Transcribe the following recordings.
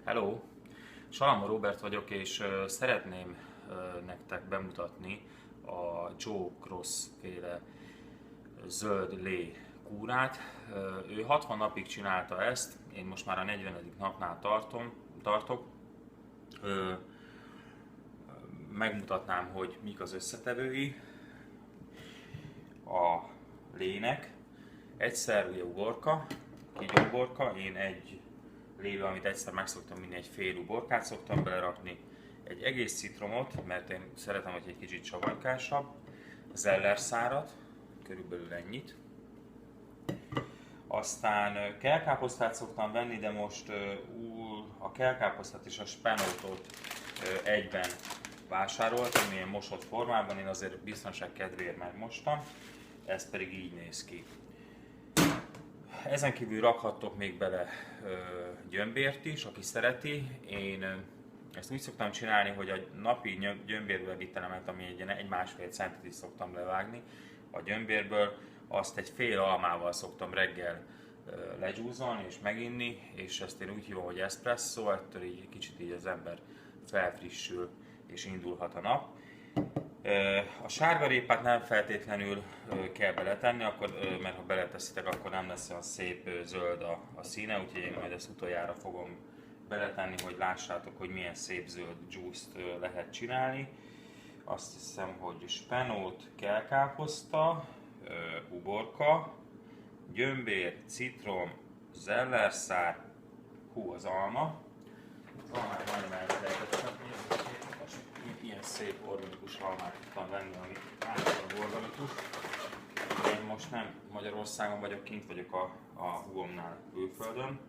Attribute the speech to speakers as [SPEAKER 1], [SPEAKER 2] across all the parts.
[SPEAKER 1] Hello! Salamon Róbert vagyok, és szeretném nektek bemutatni a Joe Cross féle zöld lé kúrát. Ő 60 napig csinálta ezt, én most már a 40. napnál tartok. Megmutatnám, hogy mik az összetevői a lének. Egyszer ugye uborka, kígyóuborka, én egy léve, amit egyszer megszoktam vinni, egy fél uborkát szoktam belerakni, egy egész citromot, mert én szeretem, hogy egy kicsit savanykásabb, zellerszárat, körülbelül ennyit. Aztán kellkáposztát szoktam venni, de most a kellkáposztát és a spenótot egyben vásároltam, ilyen mosott formában, én azért biztonság kedvéért megmostam, ez pedig így néz ki. Ezen kívül rakhattok még bele gyömbért is, aki szereti. Én ezt úgy szoktam csinálni, hogy a napi gyömbérbevitelemet, ami egy másfél centit is szoktam levágni a gyömbérből, azt egy fél almával szoktam reggel legyúzolni és meginni, és ezt én úgy hívom, hogy espresso, ettől így kicsit így az ember felfrissül és indulhat a nap. A sárgarépát nem feltétlenül kell beletenni, mert ha beleteszitek, akkor nem lesz olyan szép zöld a színe, úgyhogy én majd ezt utoljára fogom beletenni, hogy lássátok, hogy milyen szép zöld juice-t lehet csinálni. Azt hiszem, hogy spenót, kellkáposzta, uborka, gyömbér, citrom, zellerszár, az alma. Az almát majdnem elfelejtettem. Ilyen szép organikus almát tudtam venni, ami általában organikus. Én most nem Magyarországon vagyok, kint vagyok a húgomnál külföldön.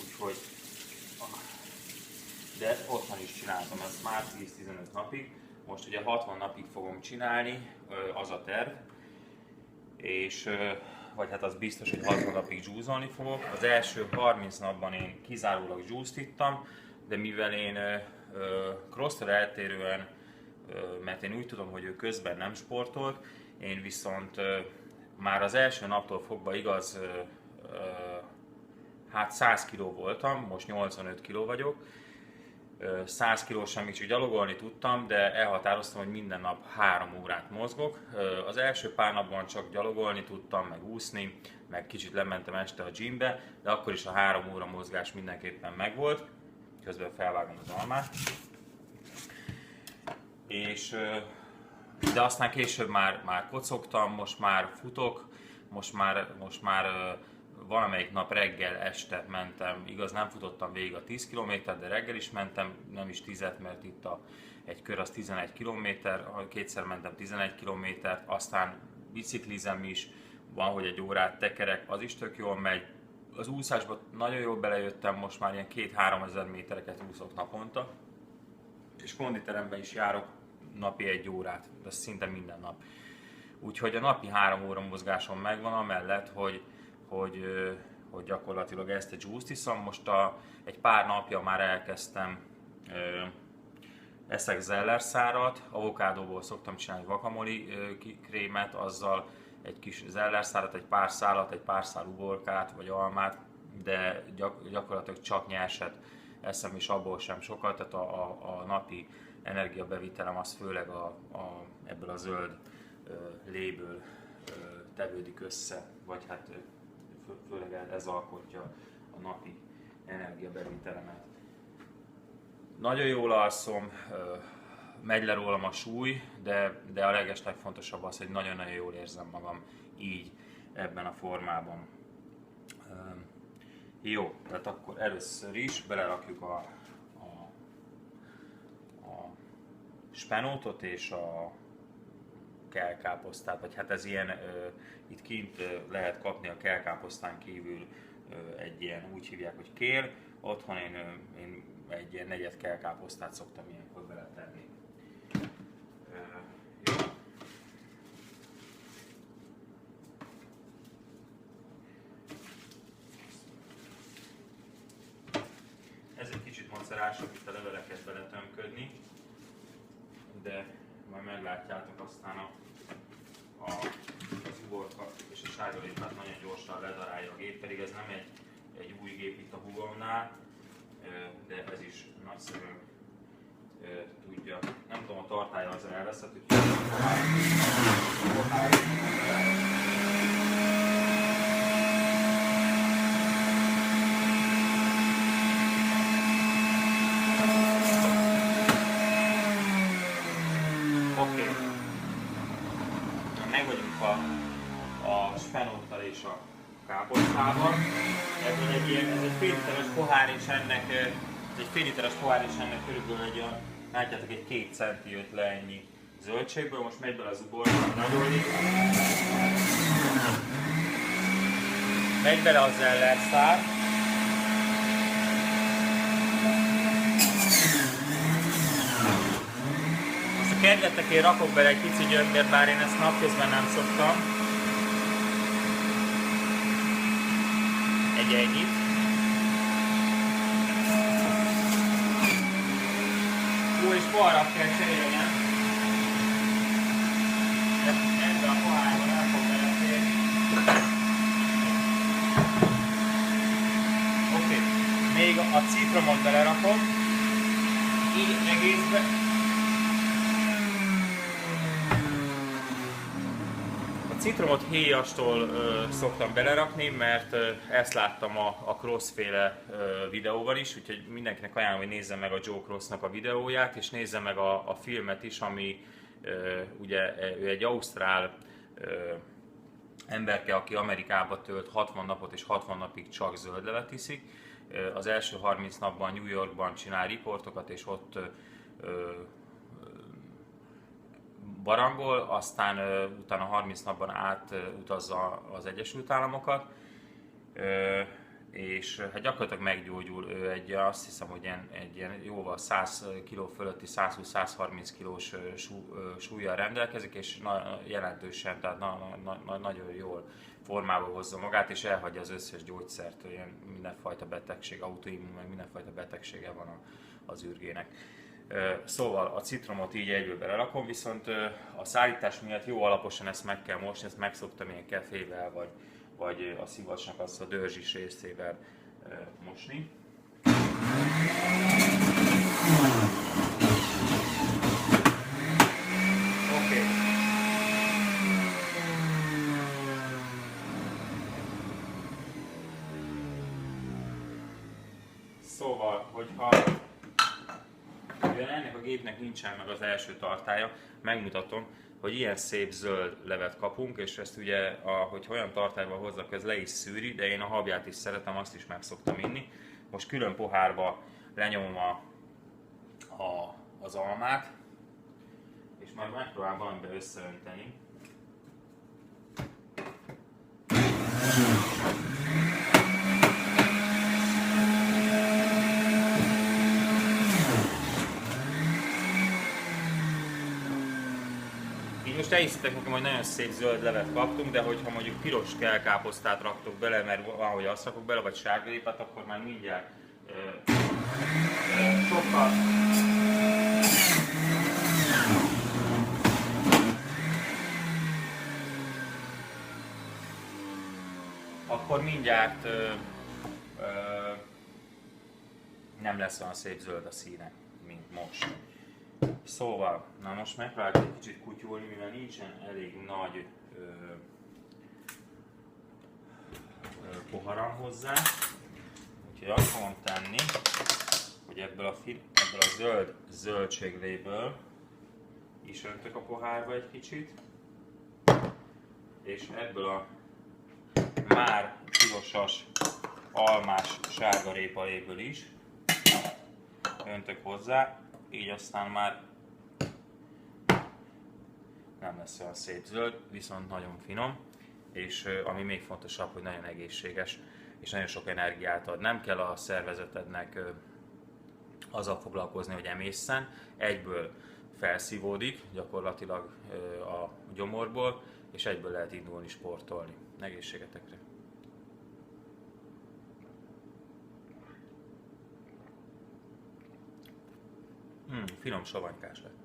[SPEAKER 1] Úgyhogy, de otthon is csináltam ezt már 10-15 napig. Most ugye 60 napig fogom csinálni, az a terv. És, vagy hát az biztos, hogy 60 napig dzsúzolni fogok. Az első 30 napban én kizárólag dzsúzt ittam, de mivel én Crosstól eltérően, mert én úgy tudom, hogy ő közben nem sportolt, én viszont már az első naptól fogva igaz, hát 100 kg voltam, most 85 kg vagyok. 100 kg sem még csak gyalogolni tudtam, de elhatároztam, hogy minden nap 3 órát mozgok. Az első pár napban csak gyalogolni tudtam, meg úszni, meg kicsit lementem este a gymbe, de akkor is a 3 óra mozgás mindenképpen megvolt. Közben felvágom az almát. De aztán később már kocogtam, most már futok, most már valamelyik nap reggel, este mentem, igaz nem futottam végig a 10 km, de reggel is mentem, nem is 10, mert itt egy kör az 11 km, kétszer mentem 11 km, aztán biciklizem is, van, hogy egy órát tekerek, az is tök jól megy. Az úszásba nagyon jól belejöttem, most már ilyen 2-3 ezer métereket úszok naponta, és konditeremben is járok napi 1 órát, de szinte minden nap. Úgyhogy a napi 3 óra mozgásom megvan, amellett, hogy gyakorlatilag ezt a juice-t iszom. Most egy pár napja már elkezdtem, eszek zellerszárat, avokádóból szoktam csinálni guacamole krémet, azzal egy kis zellerszárat, egy pár szálat, egy pár szál uborkát vagy almát, de gyakorlatilag csak nyerset eszem, és abból sem sokat, tehát a napi energiabevitelem az főleg ebből a zöld léből tevődik össze, vagy hát főleg ez alkotja a napi energiabevitelemet. Nagyon jól alszom, megy le rólam a súly, de a legeslegfontosabb az, hogy nagyon-nagyon jól érzem magam így, ebben a formában. Jó, tehát akkor először is belerakjuk a spenótot és a kellkáposztát, vagy hát ez ilyen, itt kint lehet kapni a kellkáposztán kívül egy ilyen, úgy hívják, hogy kél, otthon én egy ilyen negyed kellkáposztát szoktam ilyenkor beletenni. Jó. Ez egy kicsit macerásabb, itt a leveleket beletömködni, de majd meglátjátok, aztán az uborka és a sárgalépát nagyon gyorsan ledarálja a gép, pedig ez nem egy új gép itt a húgomnál, de ez is nagyszerűen tudja. Nem tudom, a tartálya az elveszett, úgyhogy oké. Meg vagyunk a spenóttal és a káposztával. Ez egy fél literes pohár, és ennek körülbelül egy olyan, látjátok, egy 2 centi jött le ennyi zöldségből. Most megy bele az uborba, nagyolni. Megy bele a zellerszár. Most a kedvetekért rakok bele egy pici gyömbért, bár én ezt napközben nem szoktam. Ennyit. Ó, és poharat kell cserélnem. Ebben a pohárban nem fog beleférni. Oké. Még a citromot belerakom. Így egészbe. A citromot héjastól szoktam belerakni, mert ezt láttam a Cross-féle videóban is, úgyhogy mindenkinek ajánlom, hogy nézze meg a Joe Crossnak a videóját, és nézze meg a filmet is, ami ugye ő egy ausztrál emberke, aki Amerikába tölt 60 napot, és 60 napig csak zöldlevet iszik. Az első 30 napban New Yorkban csinál riportokat, és ott barangol, aztán utána 30 napban átutazza az Egyesült Államokat, és hát gyakorlatilag meggyógyul. Ő azt hiszem, hogy egy ilyen jóval 100 kg fölötti, 120-130 kilós súllyal rendelkezik, és jelentősen, tehát nagyon jól formába hozza magát, és elhagyja az összes gyógyszert, olyan mindenfajta betegség, autoimmun, meg mindenfajta betegsége van az ürgének. Szóval a citromot így egyből belerakom, viszont a szállítás miatt jó alaposan ezt meg kell mosni, ezt megszoktam ilyen kefével, vagy a szivacsnak azt a dörzsis részével mosni. Oké. Szóval, hogyha ennek a gépnek nincsen meg az első tartálya, megmutatom, hogy ilyen szép zöld levet kapunk, és ezt ugye, hogy olyan tartályban hozzak, ez le is szűri, de én a habját is szeretem, azt is meg szoktam inni. Most külön pohárba lenyomom az almát, és majd megpróbálom valamiben összeönteni. Most elhiszitek nekem, hogy nagyon szép zöld levet kaptunk, de hogyha mondjuk piros kellkáposztát raktok bele, mert valahogy azt rakok bele, vagy sárgalépet, akkor már mindjárt sokkal nem lesz olyan szép zöld a színe, mint most. Szóval, na most megpróbálok egy kicsit kutyulni, mivel nincsen elég nagy poharam hozzá. Úgyhogy azt fogom tenni, hogy ebből a zöld zöldségléből is öntök a pohárba egy kicsit, és ebből a már pirosas, almás, sárgarépaléből is öntök hozzá. Így aztán már nem lesz olyan szép zöld, viszont nagyon finom, és ami még fontosabb, hogy nagyon egészséges, és nagyon sok energiát ad. Nem kell a szervezetednek azzal foglalkozni, hogy emészen, egyből felszívódik gyakorlatilag a gyomorból, és egyből lehet indulni sportolni. Egészségetekre! Finom savanykás lett.